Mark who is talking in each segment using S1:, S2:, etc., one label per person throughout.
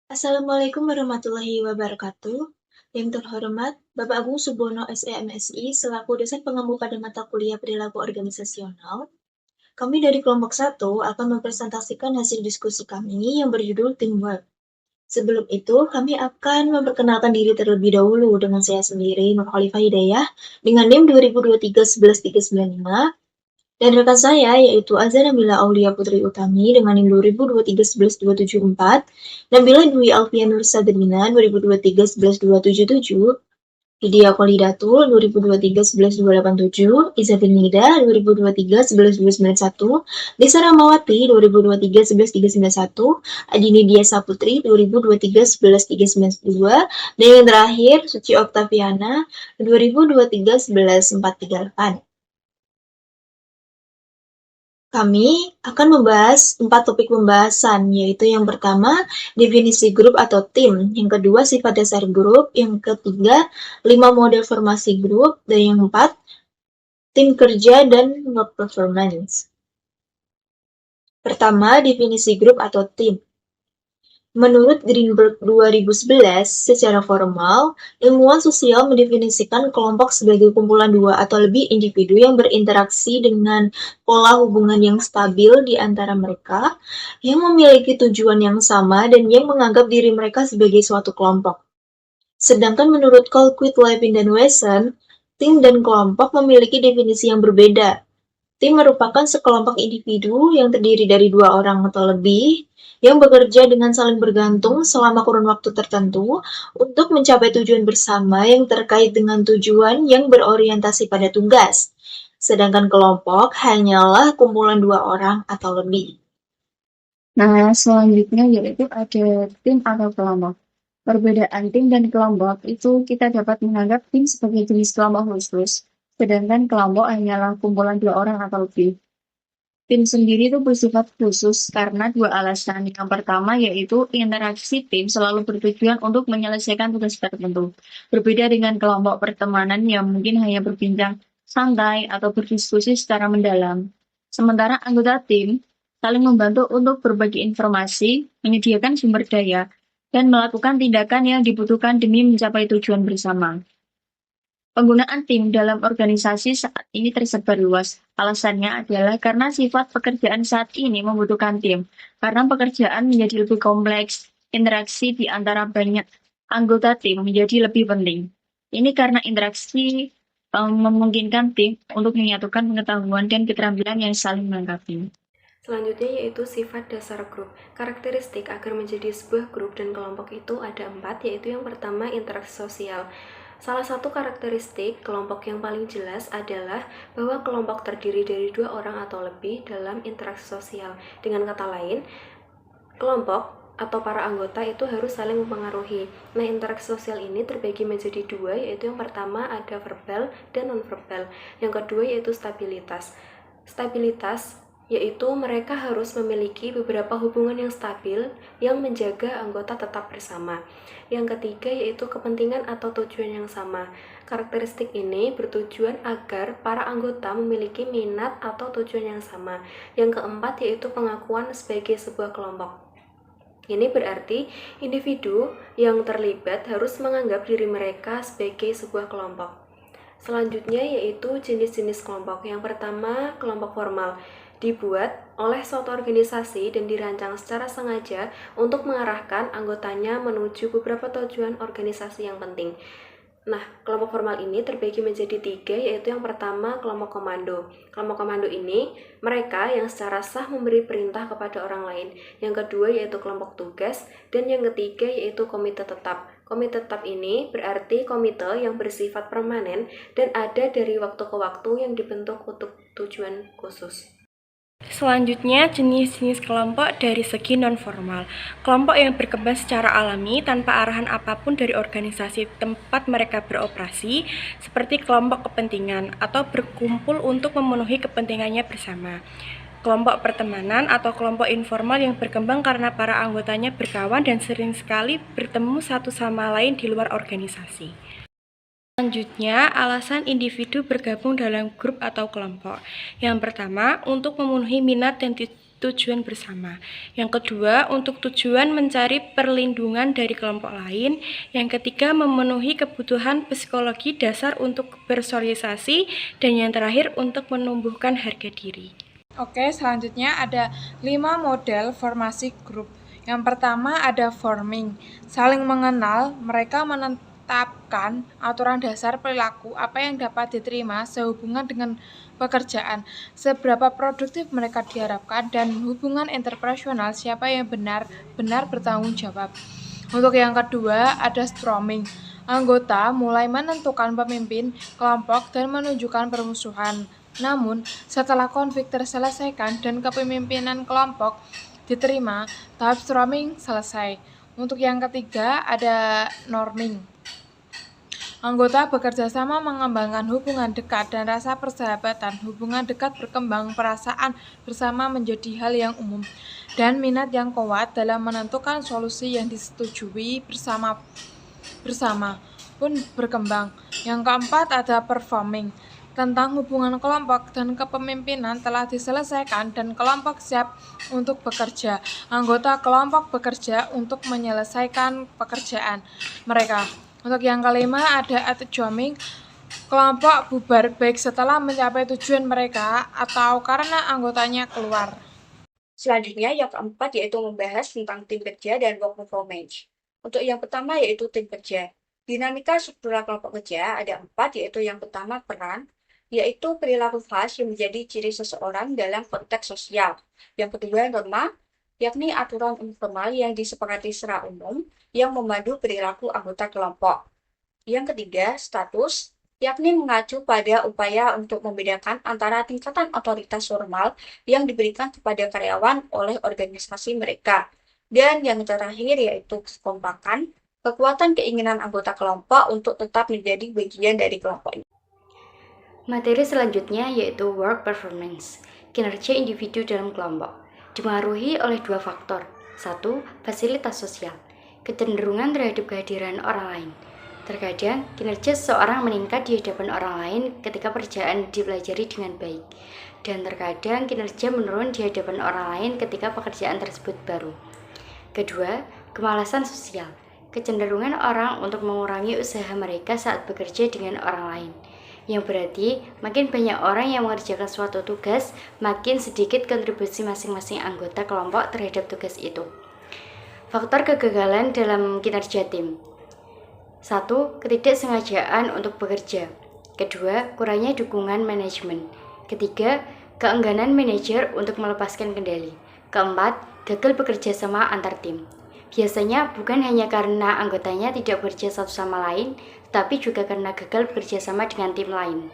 S1: Assalamualaikum warahmatullahi wabarakatuh. Yang terhormat, Bapak Agung Subono SEMSI selaku dosen pengembu pada mata kuliah perilaku organisasional. Kami dari kelompok 1 akan mempresentasikan hasil diskusi kami yang berjudul Teamwork. Sebelum itu, kami akan memperkenalkan diri terlebih dahulu dengan saya sendiri, Nur Khalifah Hidayah, dengan NIM 2023-11395, dan rekan saya yaitu Azhar Nabila Aulia Putri Utami dengan NIM 2023-11274, Nabila Dwi Alfian Nur Sabrina 2023-11277, Vidya Kholidatul 2023-11287, Izabel Nida 2023-11291, Desa Ramawati 2023-11391, Adini Dia Saputri 2023-11392, dan yang terakhir Suci Oktaviana 2023-11438. Kami akan membahas 4 topik pembahasan, yaitu yang pertama, definisi grup atau tim, yang kedua, sifat dasar grup, yang ketiga, 5 model formasi grup, dan yang keempat, tim kerja dan work performance. Pertama, definisi grup atau tim. Menurut Greenberg 2011, secara formal, ilmuwan sosial mendefinisikan kelompok sebagai kumpulan dua atau lebih individu yang berinteraksi dengan pola hubungan yang stabil di antara mereka, yang memiliki tujuan yang sama dan yang menganggap diri mereka sebagai suatu kelompok. Sedangkan menurut Colquitt, Levin, dan Wesson, tim dan kelompok memiliki definisi yang berbeda. Tim merupakan sekelompok individu yang terdiri dari 2 orang atau lebih yang bekerja dengan saling bergantung selama kurun waktu tertentu untuk mencapai tujuan bersama yang terkait dengan tujuan yang berorientasi pada tugas. Sedangkan kelompok hanyalah kumpulan 2 orang atau lebih.
S2: Nah, selanjutnya yaitu ada tim atau kelompok. Perbedaan tim dan kelompok itu kita dapat menganggap tim sebagai jenis kelompok khusus, sedangkan kelompok hanyalah kumpulan 2 orang atau lebih. Tim sendiri itu bersifat khusus karena 2 alasan. Yang pertama yaitu interaksi tim selalu bertujuan untuk menyelesaikan tugas tertentu. Berbeda dengan kelompok pertemanan yang mungkin hanya berbincang santai atau berdiskusi secara mendalam. Sementara anggota tim saling membantu untuk berbagi informasi, menyediakan sumber daya, dan melakukan tindakan yang dibutuhkan demi mencapai tujuan bersama. Penggunaan tim dalam organisasi saat ini tersebar luas. Alasannya adalah karena sifat pekerjaan saat ini membutuhkan tim. Karena pekerjaan menjadi lebih kompleks, interaksi di antara banyak anggota tim menjadi lebih penting. Ini karena interaksi memungkinkan tim untuk menyatukan pengetahuan dan keterampilan yang saling melengkapi.
S3: Selanjutnya yaitu sifat dasar grup. Karakteristik agar menjadi sebuah grup dan kelompok itu ada 4, yaitu yang pertama interaksi sosial. Salah satu karakteristik kelompok yang paling jelas adalah bahwa kelompok terdiri dari 2 orang atau lebih dalam interaksi sosial. Dengan kata lain, kelompok atau para anggota itu harus saling mempengaruhi. Nah, interaksi sosial ini terbagi menjadi 2, yaitu yang pertama ada verbal dan non-verbal. Yang kedua yaitu stabilitas. Stabilitas yaitu mereka harus memiliki beberapa hubungan yang stabil yang menjaga anggota tetap bersama. Yang ketiga yaitu kepentingan atau tujuan yang sama. Karakteristik ini bertujuan agar para anggota memiliki minat atau tujuan yang sama. Yang keempat yaitu pengakuan sebagai sebuah kelompok. Ini berarti individu yang terlibat harus menganggap diri mereka sebagai sebuah kelompok. Selanjutnya yaitu jenis-jenis kelompok. Yang pertama, kelompok formal. Dibuat oleh suatu organisasi dan dirancang secara sengaja untuk mengarahkan anggotanya menuju beberapa tujuan organisasi yang penting. Nah, kelompok formal ini terbagi menjadi 3, yaitu yang pertama kelompok komando. Kelompok komando ini mereka yang secara sah memberi perintah kepada orang lain. Yang kedua yaitu kelompok tugas, dan yang ketiga yaitu komite tetap. Komite tetap ini berarti komite yang bersifat permanen dan ada dari waktu ke waktu yang dibentuk untuk tujuan khusus.
S4: Selanjutnya, jenis-jenis kelompok dari segi non-formal. Kelompok yang berkembang secara alami tanpa arahan apapun dari organisasi tempat mereka beroperasi, seperti kelompok kepentingan atau berkumpul untuk memenuhi kepentingannya bersama. Kelompok pertemanan atau kelompok informal yang berkembang karena para anggotanya berkawan dan sering sekali bertemu satu sama lain di luar organisasi. Selanjutnya, alasan individu bergabung dalam grup atau kelompok. Yang pertama, untuk memenuhi minat dan tujuan bersama. Yang kedua, untuk tujuan mencari perlindungan dari kelompok lain. Yang ketiga, memenuhi kebutuhan psikologi dasar untuk bersosialisasi. Dan yang terakhir, untuk menumbuhkan harga diri.
S5: Oke, selanjutnya ada 5 model formasi grup. Yang pertama ada forming. Saling mengenal, mereka menetapkan aturan dasar perilaku apa yang dapat diterima sehubungan dengan pekerjaan, seberapa produktif mereka diharapkan, dan hubungan interpersonal siapa yang benar-benar bertanggung jawab. Untuk yang kedua ada storming. Anggota mulai menentukan pemimpin kelompok dan menunjukkan permusuhan. Namun, setelah konflik terselesaikan dan kepemimpinan kelompok diterima, tahap storming selesai. Untuk yang ketiga ada norming. Anggota bekerja sama mengembangkan hubungan dekat dan rasa persahabatan. Hubungan dekat berkembang, perasaan bersama menjadi hal yang umum, dan minat yang kuat dalam menentukan solusi yang disetujui bersama pun berkembang. Yang keempat ada performing. Tentang hubungan kelompok dan kepemimpinan telah diselesaikan dan kelompok siap untuk bekerja. Anggota kelompok bekerja untuk menyelesaikan pekerjaan mereka. Untuk yang kelima ada adjourning. Kelompok bubar baik setelah mencapai tujuan mereka atau karena anggotanya keluar.
S6: Selanjutnya yang keempat yaitu membahas tentang tim kerja dan work performance. Untuk yang pertama yaitu tim kerja. Dinamika struktural kelompok kerja ada 4, yaitu yang pertama peran, yaitu perilaku khas yang menjadi ciri seseorang dalam konteks sosial. Yang kedua norma, yakni aturan informal yang disepakati secara umum yang memandu perilaku anggota kelompok. Yang ketiga status, yakni mengacu pada upaya untuk membedakan antara tingkatan otoritas formal yang diberikan kepada karyawan oleh organisasi mereka. Dan yang terakhir yaitu kekompakan, kekuatan keinginan anggota kelompok untuk tetap menjadi bagian dari kelompok ini.
S7: Materi selanjutnya yaitu work performance, kinerja individu dalam kelompok, dipengaruhi oleh 2 faktor. 1. Fasilitas sosial, kecenderungan terhadap kehadiran orang lain. Terkadang, kinerja seseorang meningkat di hadapan orang lain ketika pekerjaan dipelajari dengan baik. Dan terkadang, kinerja menurun di hadapan orang lain ketika pekerjaan tersebut baru. Kedua, kemalasan sosial, kecenderungan orang untuk mengurangi usaha mereka saat bekerja dengan orang lain. Yang berarti, makin banyak orang yang mengerjakan suatu tugas, makin sedikit kontribusi masing-masing anggota kelompok terhadap tugas itu. Faktor kegagalan dalam kinerja tim. 1. Ketidaksengajaan untuk bekerja. Kedua, kurangnya dukungan manajemen. Ketiga, keengganan manajer untuk melepaskan kendali. Keempat, gagal bekerja sama antar tim. Biasanya bukan hanya karena anggotanya tidak bekerja satu sama lain, tetapi juga karena gagal bekerja sama dengan tim lain.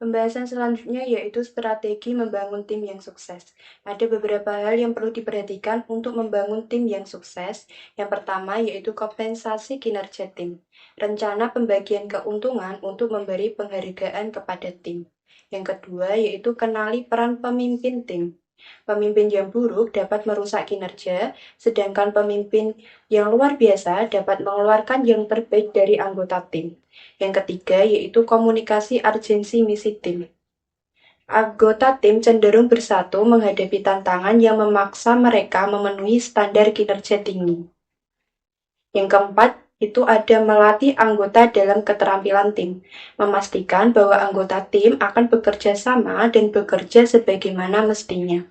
S8: Pembahasan selanjutnya yaitu strategi membangun tim yang sukses. Ada beberapa hal yang perlu diperhatikan untuk membangun tim yang sukses. Yang pertama yaitu kompensasi kinerja tim. Rencana pembagian keuntungan untuk memberi penghargaan kepada tim. Yang kedua yaitu kenali peran pemimpin tim. Pemimpin yang buruk dapat merusak kinerja, sedangkan pemimpin yang luar biasa dapat mengeluarkan yang terbaik dari anggota tim. Yang ketiga yaitu komunikasi urgensi misi tim. Anggota tim cenderung bersatu menghadapi tantangan yang memaksa mereka memenuhi standar kinerja tinggi. Yang keempat itu ada melatih anggota dalam keterampilan tim, memastikan bahwa anggota tim akan bekerja sama dan bekerja sebagaimana mestinya.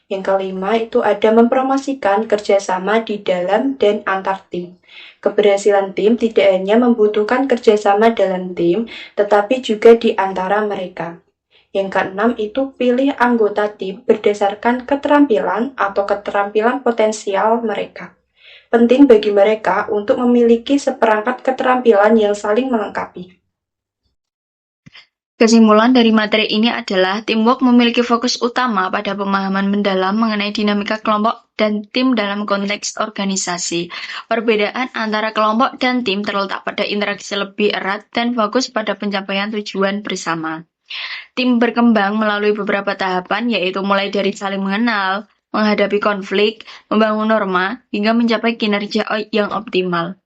S8: Yang kelima itu ada mempromosikan kerjasama di dalam dan antar tim. Keberhasilan tim tidak hanya membutuhkan kerjasama dalam tim, tetapi juga di antara mereka. Yang keenam itu pilih anggota tim berdasarkan keterampilan atau keterampilan potensial mereka. Penting bagi mereka untuk memiliki seperangkat keterampilan yang saling melengkapi.
S2: Kesimpulan dari materi ini adalah teamwork memiliki fokus utama pada pemahaman mendalam mengenai dinamika kelompok dan tim dalam konteks organisasi. Perbedaan antara kelompok dan tim terletak pada interaksi lebih erat dan fokus pada pencapaian tujuan bersama. Tim berkembang melalui beberapa tahapan, yaitu mulai dari saling mengenal, menghadapi konflik, membangun norma, hingga mencapai kinerja yang optimal.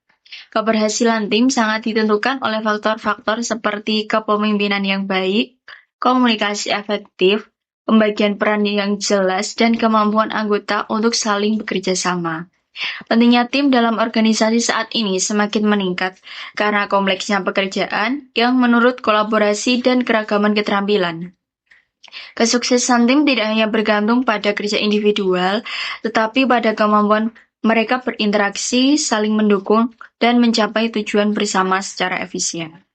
S2: Keberhasilan tim sangat ditentukan oleh faktor-faktor seperti kepemimpinan yang baik, komunikasi efektif, pembagian peran yang jelas, dan kemampuan anggota untuk saling bekerja sama. Pentingnya tim dalam organisasi saat ini semakin meningkat karena kompleksnya pekerjaan yang menurut kolaborasi dan keragaman keterampilan. Kesuksesan tim tidak hanya bergantung pada kerja individual, tetapi pada kemampuan mereka berinteraksi, saling mendukung, dan mencapai tujuan bersama secara efisien.